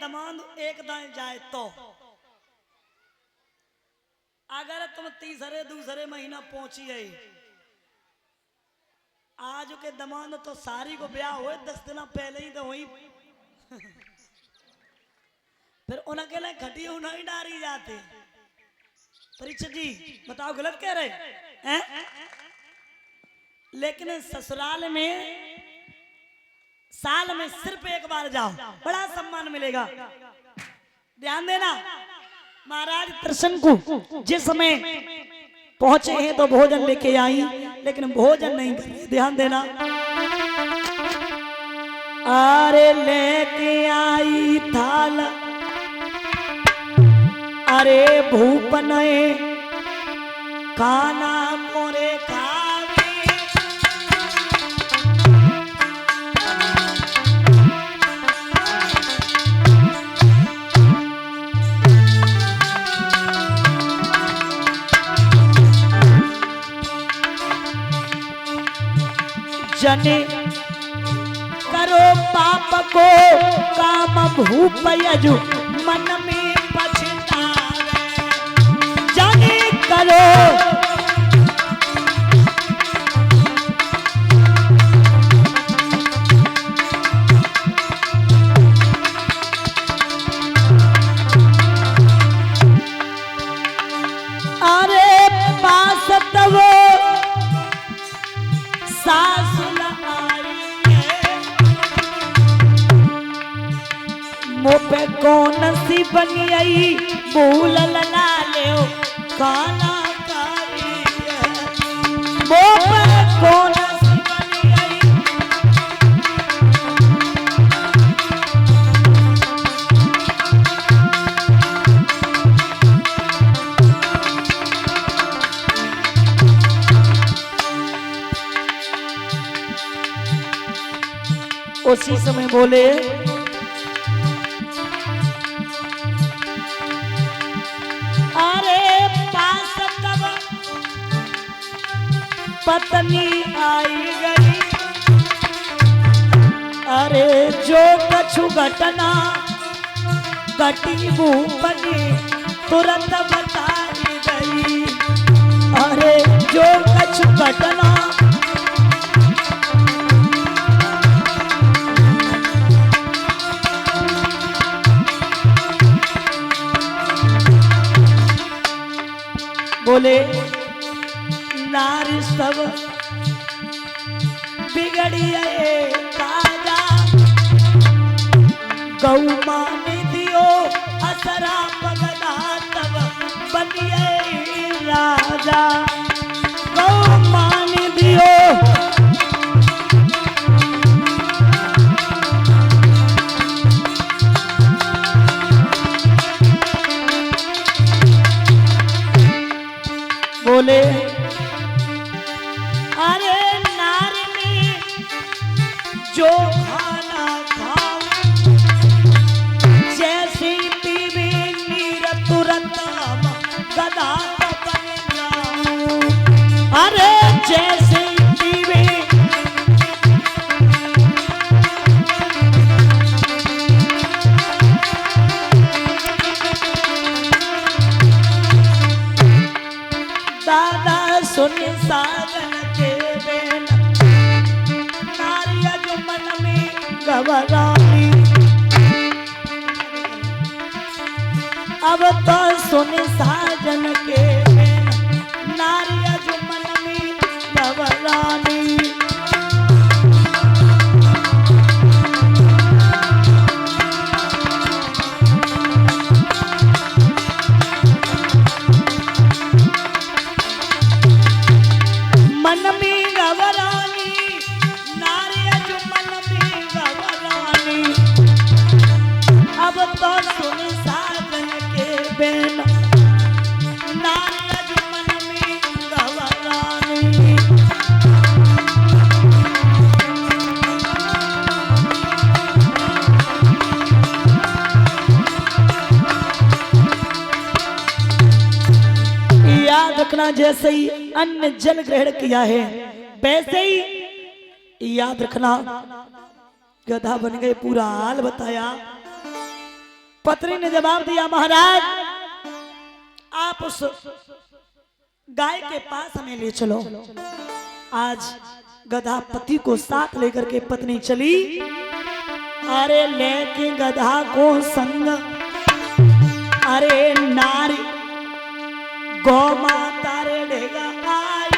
दमांद एक दाएं जाए तो अगर तुम तीसरे दूसरे महीना पहुंची है आज के दमांद तो सारी को ब्याह हुए 10 दिन पहले ही तो हुई फिर उनके लिए खटी उन्हें डारी जाते। परीक्षा जी बताओ गलत कह रहे हैं? लेकिन ससुराल में साल में सिर्फ एक बार जाओ बड़ा सम्मान मिलेगा। ध्यान देना महाराज दर्शन को जिस समय पहुंचे हैं तो भोजन लेके आई लेकिन भोजन नहीं करे। ध्यान देना अरे लेके आई थाल अरे भूपन खाना मोरे खावे जने करो पाप को काम भूप यजु मन में पछतावे जने करो अरे पास तब पे कौन सी बनी आई भूल ला ले काना कारी पे कौन सी बनी आई उसी समय बोले पत्नी आई गई अरे जो कछु घटना घटी भूपनी तुरंत बताई गई अरे जो कछु घटना बोले नारी सब बिगड़ी राजा गौ माने दियो असरा पगला तब बनिए राजा गौ माने दियो बोले अरे नारी जो खाना खाओ जैसी पीवी नीर तुरंत गदा बन जाऊं अरे जैसी पीवी दादा सुन साजन के बेन नारिया जो मन में घबराई अब तो सुन साजन के बेन नारिया जो मन में घबराई मन में घबरानी नारिया जो मन में घबरानी अब तो सुन साजन के बेन नारिया जो मन में घबरानी याद रखना जैसे ही अन्न जल ग्रहण किया है वैसे ही याद रखना गधा बन गए पूरा हाल बताया पत्नी ने जवाब दिया, महाराज आप उस गाय के पास हमें ले चलो। आज गधा पति को साथ लेकर के पत्नी चली। अरे लेके गधा को संग, अरे नारी गौ माता रे ढेगा आई।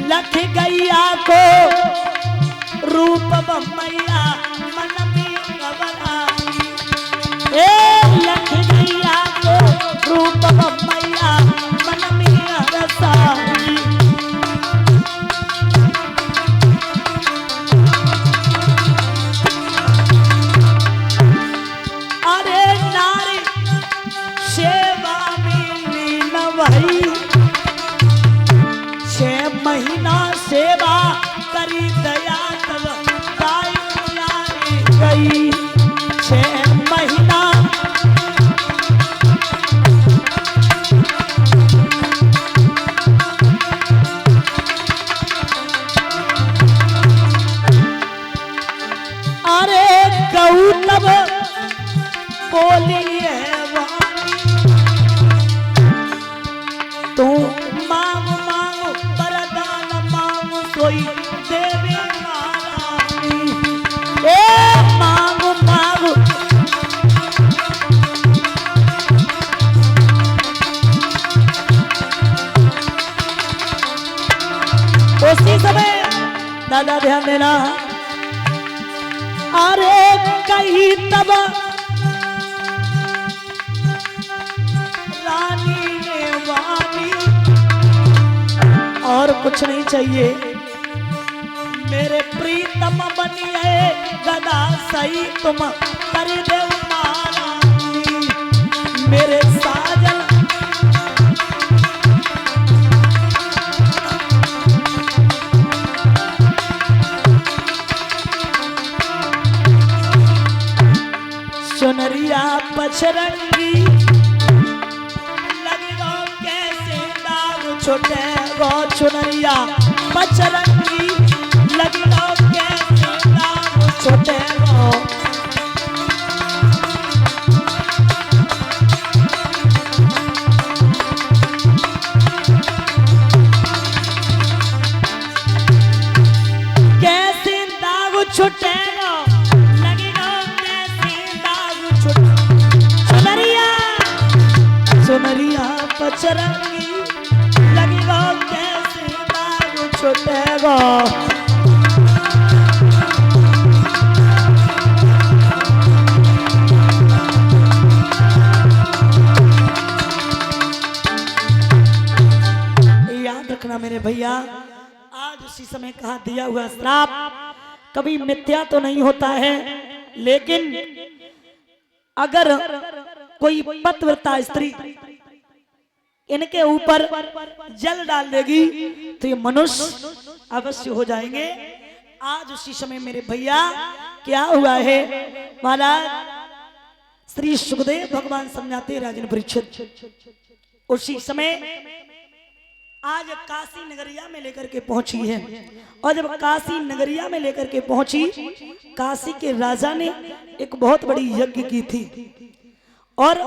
लख गैया को रूप मैया मन में घबराई। लख गैया को रूप मैया मन में रसाई। अरे नारी सेवा मिली न वही, 6 महीना सेवा करी दया तब गाय न्यारी गई। 6 महीना अरे गऊ तब बोली है वाणी, तू मांग मांग वरदान मांग सोई देवी महारानी। मांग मांग उसी समय दादा ध्यान देना। अरे कहीं तब रानी ने वाणी, और कुछ नहीं चाहिए, मेरे प्रीतम बनिए गदा सही तुम कर दे महारानी। मेरे साजन सुनरिया पचरंगी, लगेगा कैसे दाग छोटे गो। चुनरिया पचरंगी, लगेगा कैसे दाग छोटे गो। कैसे दाग छुटे गो, लगेगा कैसे दाग छुटे। सुनरिया पचरंगी, लगेगा कैसे दाग छुटेगा। याद रखना मेरे भैया, आज उसी समय कहा दिया हुआ श्राप कभी मिथ्या तो नहीं होता है, लेकिन अगर कोई पतिव्रता स्त्री इनके ऊपर जल डाल देगी तो ये मनुष्य अवश्य हो जाएंगे। आज उसी समय मेरे भैया क्या हुआ है, महाराज श्री सुखदेव भगवान समझाते राजन परीक्षित उसी समय आज काशी नगरिया में लेकर के पहुंची है। और जब काशी नगरिया में लेकर के पहुंची, काशी के राजा ने एक बहुत बड़ी यज्ञ की थी। और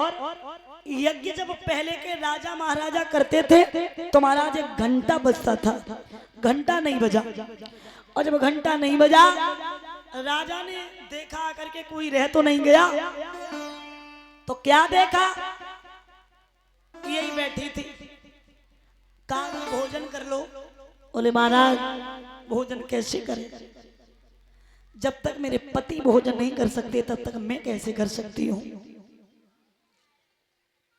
यज्ञ जब पहले के राजा महाराजा करते थे तो महाराज एक घंटा बजता था, घंटा नहीं बजा। और जब घंटा नहीं बजा, राजा ने देखा करके कोई रह तो नहीं गया, तो क्या देखा, यही बैठी थी, कहा भोजन कर लो। बोले महाराज भोजन कैसे करें, जब तक मेरे पति भोजन नहीं कर सकते तब तक मैं कैसे कर सकती हूँ।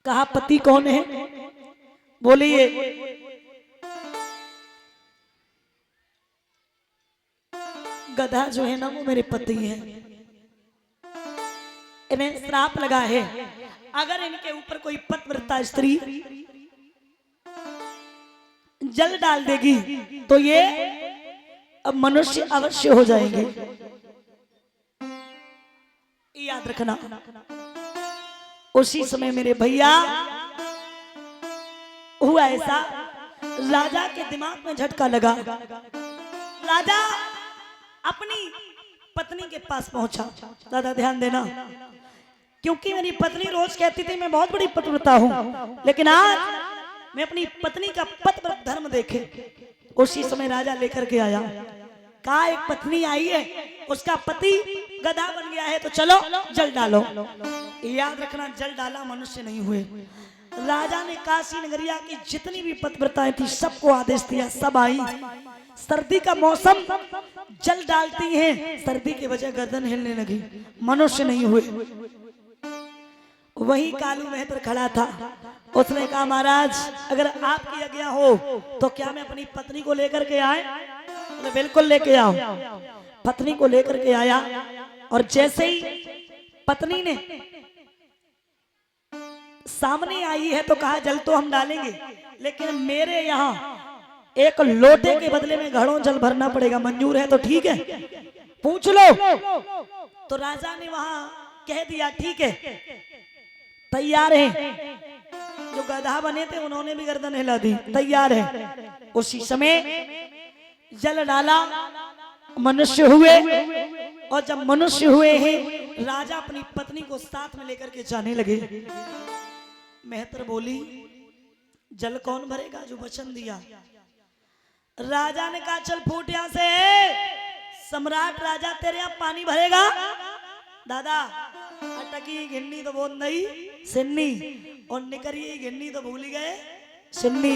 कहा पति कौन है, बोलिए। गधा जो है ना वो मेरे पति हैं, इन्हें श्राप लगा है, अगर इनके ऊपर कोई पतिव्रता स्त्री जल डाल देगी तो ये अब मनुष्य अवश्य हो जाएंगे। याद रखना। उसी समय मेरे भैया हुआ ऐसा, राजा के दिमाग में झटका लगा। राजा अपनी पत्नी के पास पहुंचा। दादा ध्यान देना, क्योंकि मेरी पत्नी रोज कहती थी मैं बहुत बड़ी पतिव्रता हूं, लेकिन आज मैं अपनी पत्नी का पतिव्रत धर्म देखे। उसी समय राजा लेकर के आया, कहा एक पत्नी आई है, उसका पति गधा बन गया है, तो चलो जल डालो। याद रखना, जल डाला मनुष्य नहीं हुए। राजा ने काशी नगरिया की जितनी भी पतिव्रताएं थी सबको आदेश दिया, सब आई। सर्दी का मौसम, जल डालती हैं, सर्दी की वजह गर्दन हिलने लगी, मनुष्य नहीं हुए। वही कालू मेहतर खड़ा था, उसने कहा महाराज अगर आपकी आज्ञा हो तो क्या मैं अपनी पत्नी को लेकर के आए? तो बिल्कुल लेके आओ। पत्नी को लेकर के आया, और जैसे ही पत्नी ने सामने आई है तो कहा जल तो हम डालेंगे, लेकिन मेरे यहाँ एक लोटे के बदले में घड़ों जल भरना पड़ेगा, मंजूर है तो ठीक है, पूछ लो। तो राजा ने वहां कह दिया ठीक है, तैयार है। जो गधा बने थे उन्होंने भी गर्दन हिला दी, तैयार है। उसी समय जल डाला, मनुष्य हुए, और जब मनुष्य हुए हैं राजा अपनी पत्नी को साथ में लेकर के जाने लगे। मेहतर बोली जल कौन भरेगा? जो वचन दिया। राजा ने कहा चल फूट यहां से, सम्राट राजा तेरे यहाँ पानी भरेगा। दादा अटकी गिन्नी तो बोल नहीं सिन्नी, और निकरी गिन्नी तो भूल गए सिन्नी।